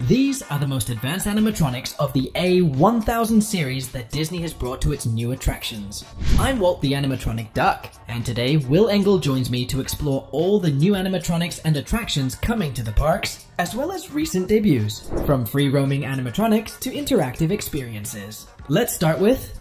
These are the most advanced animatronics of the A1000 series that Disney has brought to its new attractions. I'm Walt the Animatronic Duck, and today Will Engel joins me to explore all the new animatronics and attractions coming to the parks, as well as recent debuts, from free-roaming animatronics to interactive experiences. Let's start with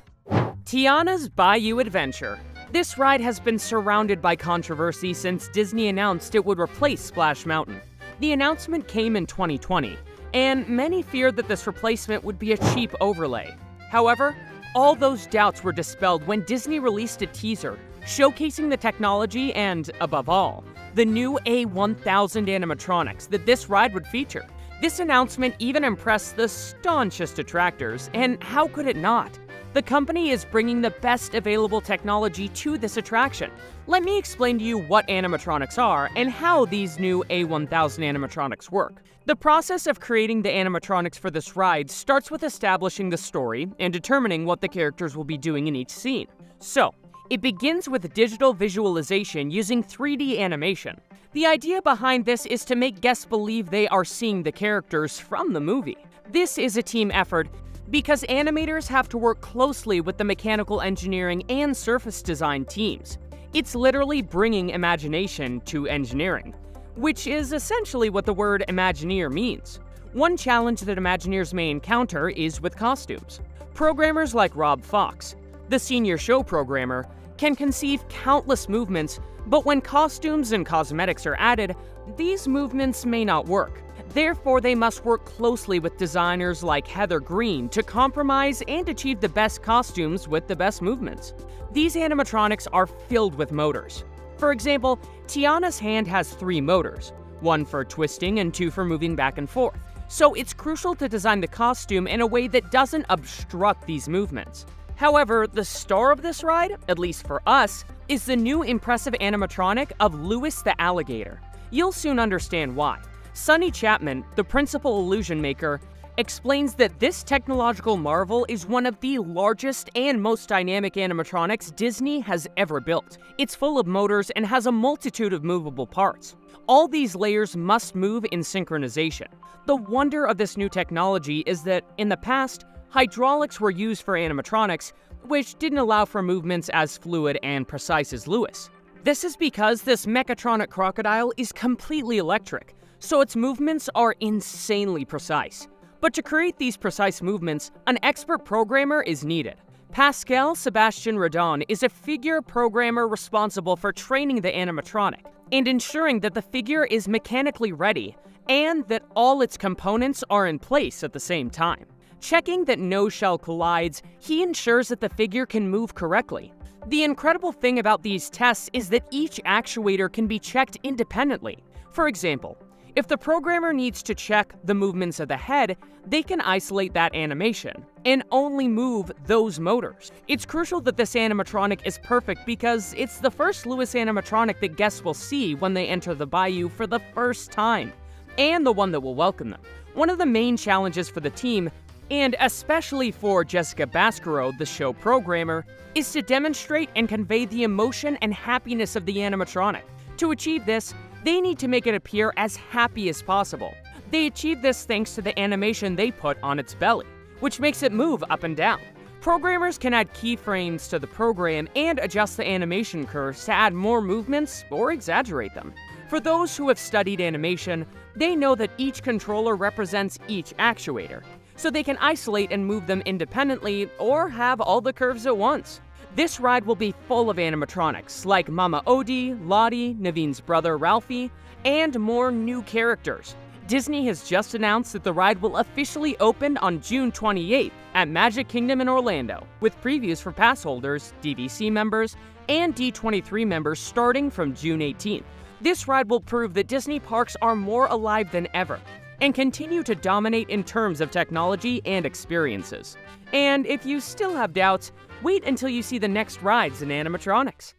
Tiana's Bayou Adventure. This ride has been surrounded by controversy since Disney announced it would replace Splash Mountain. The announcement came in 2020, and many feared that this replacement would be a cheap overlay. However, all those doubts were dispelled when Disney released a teaser showcasing the technology and, above all, the new A1000 animatronics that this ride would feature. This announcement even impressed the staunchest detractors, and how could it not? The company is bringing the best available technology to this attraction. Let me explain to you what animatronics are and how these new A1000 animatronics work. The process of creating the animatronics for this ride starts with establishing the story and determining what the characters will be doing in each scene. So, it begins with digital visualization using 3D animation. The idea behind this is to make guests believe they are seeing the characters from the movie. This is a team effort because animators have to work closely with the mechanical engineering and surface design teams. It's literally bringing imagination to engineering, which is essentially what the word Imagineer means. One challenge that Imagineers may encounter is with costumes. Programmers like Rob Fox, the senior show programmer, can conceive countless movements, but when costumes and cosmetics are added, these movements may not work. Therefore, they must work closely with designers like Heather Green to compromise and achieve the best costumes with the best movements. These animatronics are filled with motors. For example, Tiana's hand has 3 motors, 1 for twisting and 2 for moving back and forth. So it's crucial to design the costume in a way that doesn't obstruct these movements. However, the star of this ride, at least for us, is the new impressive animatronic of Louis the Alligator. You'll soon understand why. Sonny Chapman, the principal illusion maker, explains that this technological marvel is one of the largest and most dynamic animatronics Disney has ever built. It's full of motors and has a multitude of movable parts. All these layers must move in synchronization. The wonder of this new technology is that, in the past, hydraulics were used for animatronics, which didn't allow for movements as fluid and precise as Louis. This is because this mechatronic crocodile is completely electric, so its movements are insanely precise. But to create these precise movements, an expert programmer is needed. Pascal Sebastian Redon is a figure programmer responsible for training the animatronic and ensuring that the figure is mechanically ready and that all its components are in place at the same time. Checking that no shell collides, he ensures that the figure can move correctly. The incredible thing about these tests is that each actuator can be checked independently. For example, if the programmer needs to check the movements of the head, they can isolate that animation and only move those motors. It's crucial that this animatronic is perfect because it's the first Louis animatronic that guests will see when they enter the Bayou for the first time, and the one that will welcome them. One of the main challenges for the team, and especially for Jessica Bascaro, the show programmer, is to demonstrate and convey the emotion and happiness of the animatronic. To achieve this, they need to make it appear as happy as possible. They achieve this thanks to the animation they put on its belly, which makes it move up and down. Programmers can add keyframes to the program and adjust the animation curves to add more movements or exaggerate them. For those who have studied animation, they know that each controller represents each actuator, so they can isolate and move them independently or have all the curves at once. This ride will be full of animatronics like Mama Odie, Lottie, Naveen's brother Ralphie, and more new characters. Disney has just announced that the ride will officially open on June 28th at Magic Kingdom in Orlando, with previews for pass holders, DVC members, and D23 members starting from June 18th. This ride will prove that Disney parks are more alive than ever and continue to dominate in terms of technology and experiences. And if you still have doubts, wait until you see the next rides in animatronics.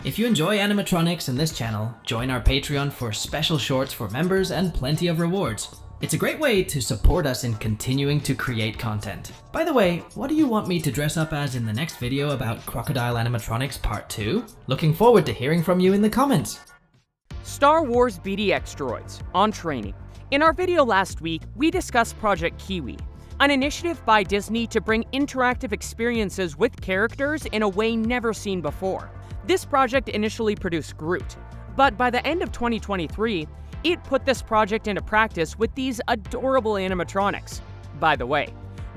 If you enjoy animatronics and this channel, join our Patreon for special shorts for members and plenty of rewards. It's a great way to support us in continuing to create content. By the way, what do you want me to dress up as in the next video about Crocodile Animatronics Part 2? Looking forward to hearing from you in the comments. Star Wars BDX droids on training. In our video last week, we discussed Project Kiwi, an initiative by Disney to bring interactive experiences with characters in a way never seen before. This project initially produced Groot, but by the end of 2023, it put this project into practice with these adorable animatronics. By the way,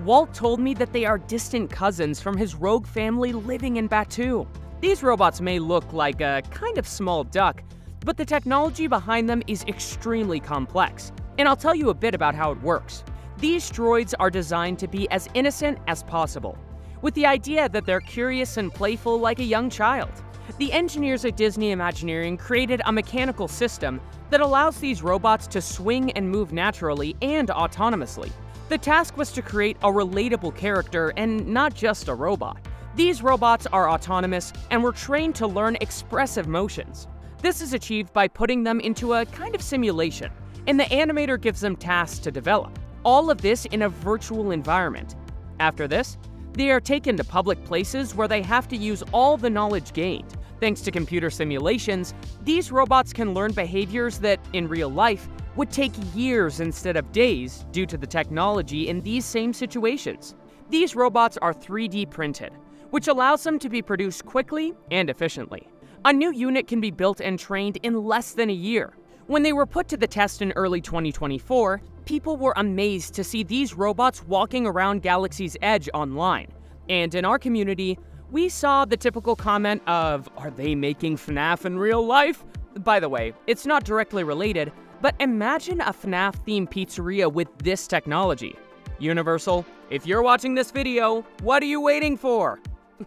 Walt told me that they are distant cousins from his rogue family living in Bayou. These robots may look like a kind of small duck, but the technology behind them is extremely complex, and I'll tell you a bit about how it works. These droids are designed to be as innocent as possible, with the idea that they're curious and playful like a young child. The engineers at Disney Imagineering created a mechanical system that allows these robots to swing and move naturally and autonomously. The task was to create a relatable character and not just a robot. These robots are autonomous and were trained to learn expressive motions. This is achieved by putting them into a kind of simulation, and the animator gives them tasks to develop. All of this in a virtual environment. After this, they are taken to public places where they have to use all the knowledge gained. Thanks to computer simulations, these robots can learn behaviors that, in real life, would take years instead of days due to the technology in these same situations. These robots are 3D printed, which allows them to be produced quickly and efficiently. A new unit can be built and trained in less than a year. When they were put to the test in early 2024, people were amazed to see these robots walking around Galaxy's Edge online. And in our community, we saw the typical comment of, "Are they making FNAF in real life?" By the way, it's not directly related, but imagine a FNAF-themed pizzeria with this technology. Universal, if you're watching this video, what are you waiting for?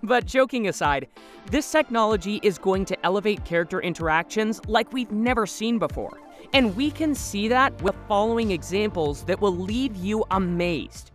But joking aside, this technology is going to elevate character interactions like we've never seen before. And we can see that with the following examples that will leave you amazed.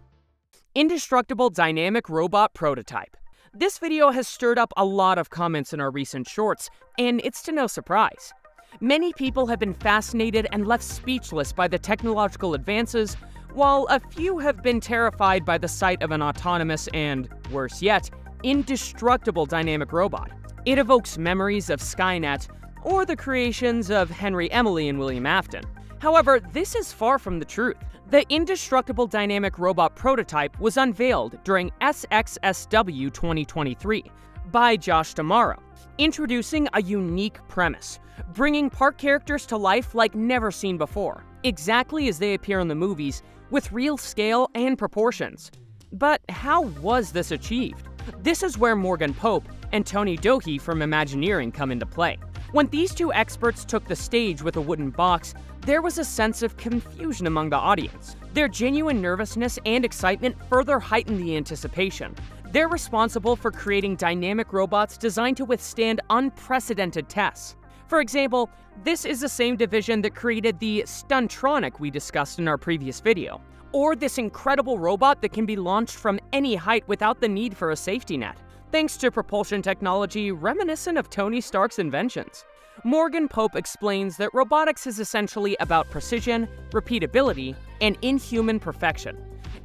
Indestructible Dynamic Robot Prototype. This video has stirred up a lot of comments in our recent shorts, and it's to no surprise. Many people have been fascinated and left speechless by the technological advances, while a few have been terrified by the sight of an autonomous and, worse yet, indestructible dynamic robot. It evokes memories of Skynet or the creations of Henry Emily and William Afton. However, this is far from the truth. The Indestructible Dynamic Robot Prototype was unveiled during SXSW 2023 by Josh D'Amaro, introducing a unique premise, bringing park characters to life like never seen before, exactly as they appear in the movies, with real scale and proportions. But how was this achieved? This is where Morgan Pope and Tony Dohey from Imagineering come into play. When these two experts took the stage with a wooden box, there was a sense of confusion among the audience. Their genuine nervousness and excitement further heightened the anticipation. They're responsible for creating dynamic robots designed to withstand unprecedented tests. For example, this is the same division that created the Stuntronic we discussed in our previous video, or this incredible robot that can be launched from any height without the need for a safety net, thanks to propulsion technology reminiscent of Tony Stark's inventions. Morgan Pope explains that robotics is essentially about precision, repeatability, and inhuman perfection.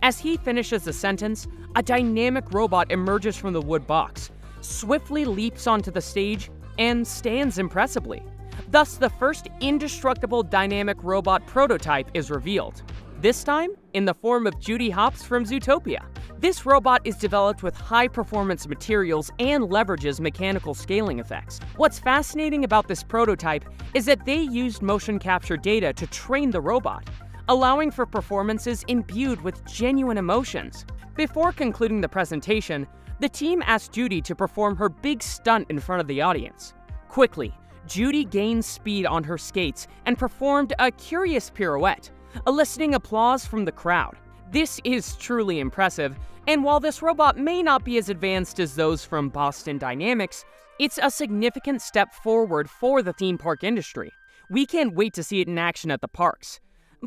As he finishes the sentence, a dynamic robot emerges from the wood box, swiftly leaps onto the stage, and stands impressively. Thus, the first indestructible dynamic robot prototype is revealed, this time in the form of Judy Hopps from Zootopia. This robot is developed with high-performance materials and leverages mechanical scaling effects. What's fascinating about this prototype is that they used motion capture data to train the robot, allowing for performances imbued with genuine emotions. Before concluding the presentation, the team asked Judy to perform her big stunt in front of the audience. Quickly, Judy gained speed on her skates and performed a curious pirouette, eliciting applause from the crowd. This is truly impressive, and while this robot may not be as advanced as those from Boston Dynamics, it's a significant step forward for the theme park industry. We can't wait to see it in action at the parks.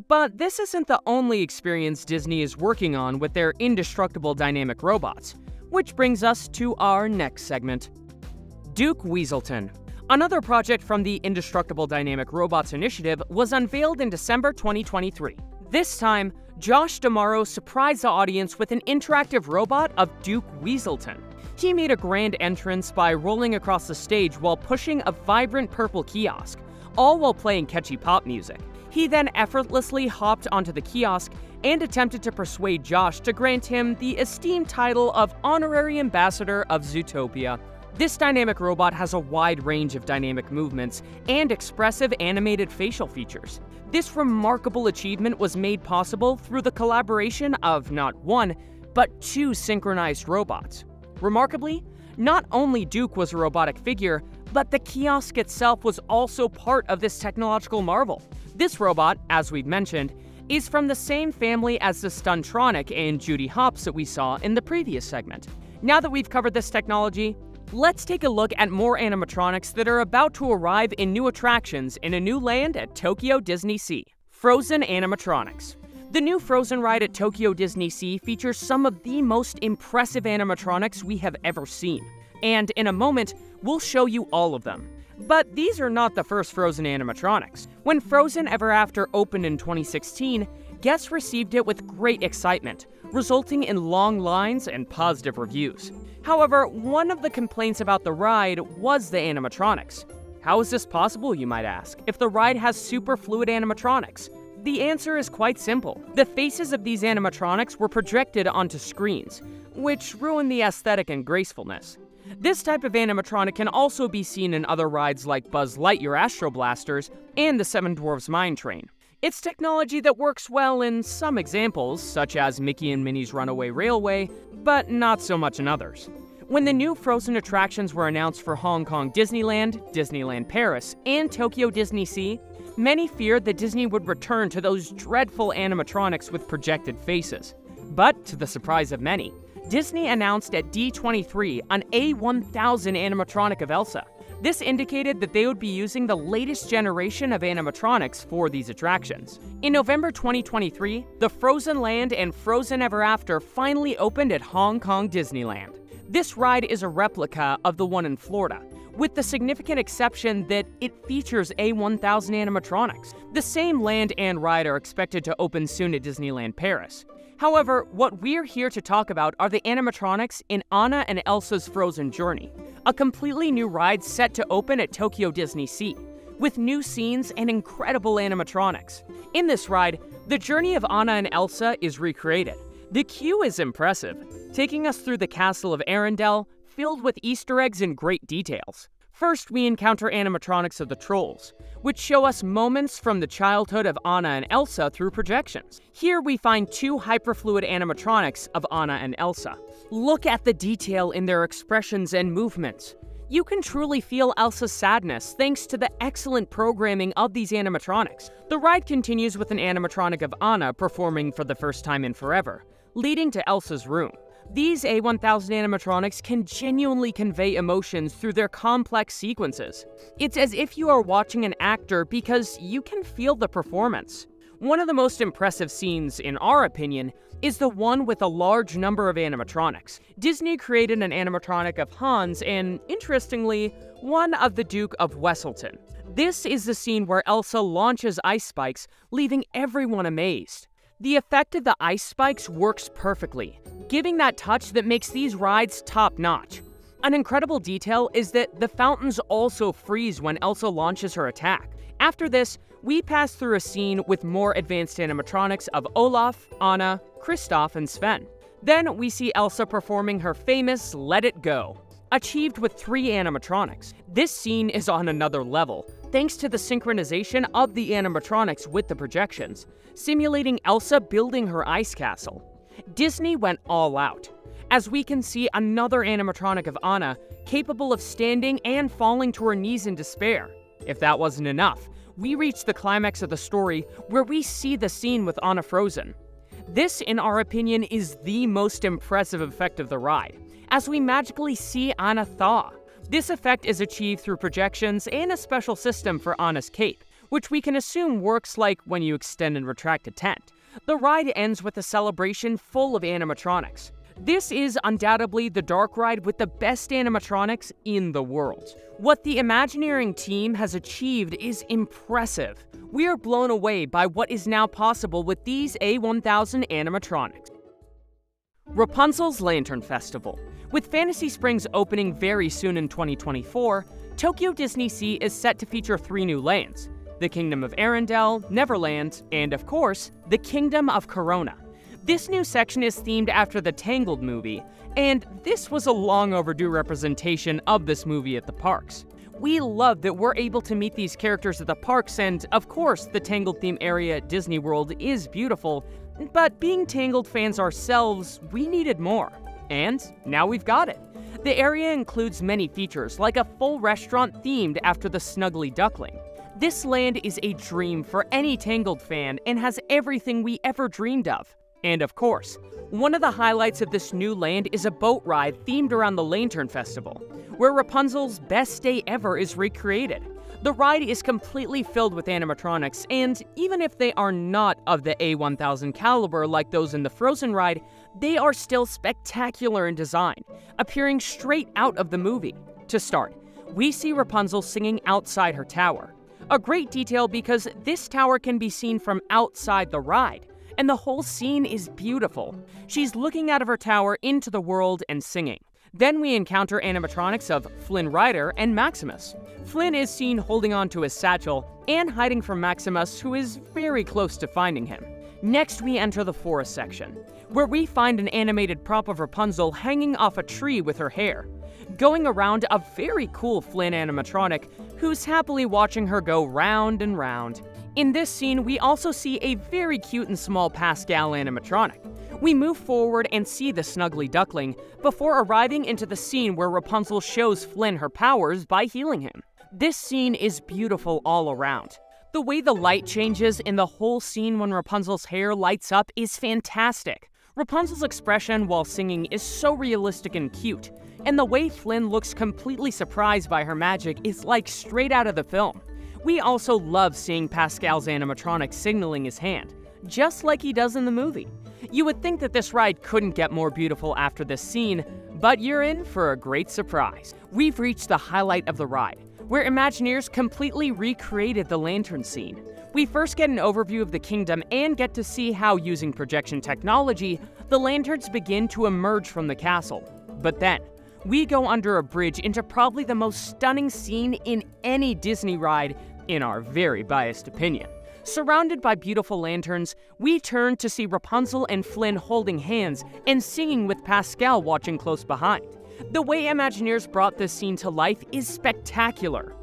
But this isn't the only experience Disney is working on with their indestructible dynamic robots, which brings us to our next segment. Duke Weaselton. Another project from the Indestructible Dynamic Robots initiative was unveiled in December 2023. This time, Josh D'Amaro surprised the audience with an interactive robot of Duke Weaselton. He made a grand entrance by rolling across the stage while pushing a vibrant purple kiosk, all while playing catchy pop music. He then effortlessly hopped onto the kiosk and attempted to persuade Josh to grant him the esteemed title of Honorary Ambassador of Zootopia. This dynamic robot has a wide range of dynamic movements and expressive animated facial features. This remarkable achievement was made possible through the collaboration of not one, but two synchronized robots. Remarkably, not only Duke was a robotic figure, but the kiosk itself was also part of this technological marvel. This robot, as we've mentioned, is from the same family as the Stuntronic and Judy Hopps that we saw in the previous segment. Now that we've covered this technology, let's take a look at more animatronics that are about to arrive in new attractions in a new land at Tokyo Disney Sea. Frozen Animatronics. The new Frozen ride at Tokyo Disney Sea features some of the most impressive animatronics we have ever seen. And in a moment, we'll show you all of them. But these are not the first Frozen animatronics. When Frozen Ever After opened in 2016, guests received it with great excitement, resulting in long lines and positive reviews. However, one of the complaints about the ride was the animatronics. How is this possible, you might ask, if the ride has super fluid animatronics? The answer is quite simple. The faces of these animatronics were projected onto screens, which ruined the aesthetic and gracefulness. This type of animatronic can also be seen in other rides like Buzz Lightyear Astro Blasters and the Seven Dwarfs Mine Train. It's technology that works well in some examples, such as Mickey and Minnie's Runaway Railway, but not so much in others. When the new Frozen attractions were announced for Hong Kong Disneyland, Disneyland Paris, and Tokyo Disney Sea, many feared that Disney would return to those dreadful animatronics with projected faces. But, to the surprise of many, Disney announced at D23 an A1000 animatronic of Elsa. This indicated that they would be using the latest generation of animatronics for these attractions. In November 2023, the Frozen Land and Frozen Ever After finally opened at Hong Kong Disneyland. This ride is a replica of the one in Florida, with the significant exception that it features A1000 animatronics. The same land and ride are expected to open soon at Disneyland Paris. However, what we're here to talk about are the animatronics in Anna and Elsa's Frozen Journey, a completely new ride set to open at Tokyo Disney Sea, with new scenes and incredible animatronics. In this ride, the journey of Anna and Elsa is recreated. The queue is impressive, taking us through the castle of Arendelle, filled with Easter eggs and great details. First, we encounter animatronics of the Trolls, which show us moments from the childhood of Anna and Elsa through projections. Here we find two hyperfluid animatronics of Anna and Elsa. Look at the detail in their expressions and movements. You can truly feel Elsa's sadness thanks to the excellent programming of these animatronics. The ride continues with an animatronic of Anna performing for the first time in forever, leading to Elsa's room. These A1000 animatronics can genuinely convey emotions through their complex sequences. It's as if you are watching an actor because you can feel the performance. One of the most impressive scenes, in our opinion, is the one with a large number of animatronics. Disney created an animatronic of Hans and, interestingly, one of the Duke of Weaselton. This is the scene where Elsa launches ice spikes, leaving everyone amazed. The effect of the ice spikes works perfectly, giving that touch that makes these rides top-notch. An incredible detail is that the fountains also freeze when Elsa launches her attack. After this, we pass through a scene with more advanced animatronics of Olaf, Anna, Kristoff, and Sven. Then we see Elsa performing her famous Let It Go, achieved with 3 animatronics. This scene is on another level, thanks to the synchronization of the animatronics with the projections, simulating Elsa building her ice castle. Disney went all out, as we can see another animatronic of Anna capable of standing and falling to her knees in despair. If that wasn't enough, we reach the climax of the story where we see the scene with Anna frozen. This, in our opinion, is the most impressive effect of the ride, as we magically see Anna thaw. This effect is achieved through projections and a special system for Anna's cape, which we can assume works like when you extend and retract a tent. The ride ends with a celebration full of animatronics. This is undoubtedly the dark ride with the best animatronics in the world. What the Imagineering team has achieved is impressive. We are blown away by what is now possible with these A1000 animatronics. Rapunzel's Lantern Festival. With Fantasy Springs opening very soon in 2024, Tokyo Disney Sea is set to feature 3 new lands: the Kingdom of Arendelle, Neverland, and of course, the Kingdom of Corona. This new section is themed after the Tangled movie, and this was a long overdue representation of this movie at the parks. We love that we're able to meet these characters at the parks, and of course, the Tangled theme area at Disney World is beautiful, but being Tangled fans ourselves, we needed more. And now we've got it. The area includes many features, like a full restaurant themed after the Snuggly Duckling. This land is a dream for any Tangled fan and has everything we ever dreamed of. And of course, one of the highlights of this new land is a boat ride themed around the Lantern Festival, where Rapunzel's best day ever is recreated. The ride is completely filled with animatronics, and even if they are not of the A1000 caliber like those in the Frozen ride, they are still spectacular in design, appearing straight out of the movie. To start, we see Rapunzel singing outside her tower. A great detail because this tower can be seen from outside the ride, and the whole scene is beautiful. She's looking out of her tower into the world and singing. Then we encounter animatronics of Flynn Rider and Maximus. Flynn is seen holding on to his satchel and hiding from Maximus, who is very close to finding him. Next, we enter the forest section, where we find an animated prop of Rapunzel hanging off a tree with her hair, going around a very cool Flynn animatronic who's happily watching her go round and round. In this scene, we also see a very cute and small Pascal animatronic. We move forward and see the Snuggly Duckling before arriving into the scene where Rapunzel shows Flynn her powers by healing him. This scene is beautiful all around. The way the light changes in the whole scene when Rapunzel's hair lights up is fantastic. Rapunzel's expression while singing is so realistic and cute, and the way Flynn looks completely surprised by her magic is like straight out of the film. We also love seeing Pascal's animatronic signaling his hand, just like he does in the movie. You would think that this ride couldn't get more beautiful after this scene, but you're in for a great surprise. We've reached the highlight of the ride, where Imagineers completely recreated the lantern scene. We first get an overview of the kingdom and get to see how, using projection technology, the lanterns begin to emerge from the castle. But then, we go under a bridge into probably the most stunning scene in any Disney ride, in our very biased opinion. Surrounded by beautiful lanterns, we turn to see Rapunzel and Flynn holding hands and singing with Pascal watching close behind. The way Imagineers brought this scene to life is spectacular.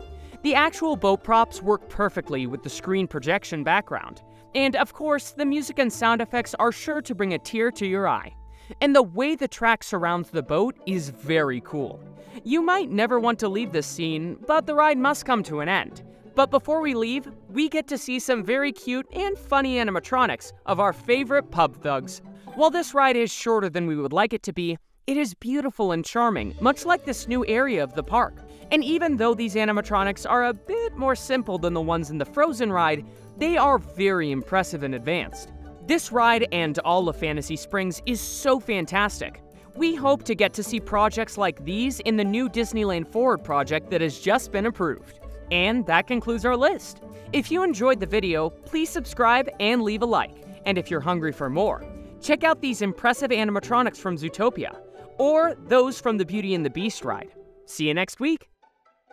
The actual boat props work perfectly with the screen projection background. And of course, the music and sound effects are sure to bring a tear to your eye. And the way the track surrounds the boat is very cool. You might never want to leave this scene, but the ride must come to an end. But before we leave, we get to see some very cute and funny animatronics of our favorite pub thugs. While this ride is shorter than we would like it to be, it is beautiful and charming, much like this new area of the park. And even though these animatronics are a bit more simple than the ones in the Frozen ride, they are very impressive and advanced. This ride and all of Fantasy Springs is so fantastic. We hope to get to see projects like these in the new Disneyland Forward project that has just been approved. And that concludes our list. If you enjoyed the video, please subscribe and leave a like. And if you're hungry for more, check out these impressive animatronics from Zootopia, or those from the Beauty and the Beast ride. See you next week!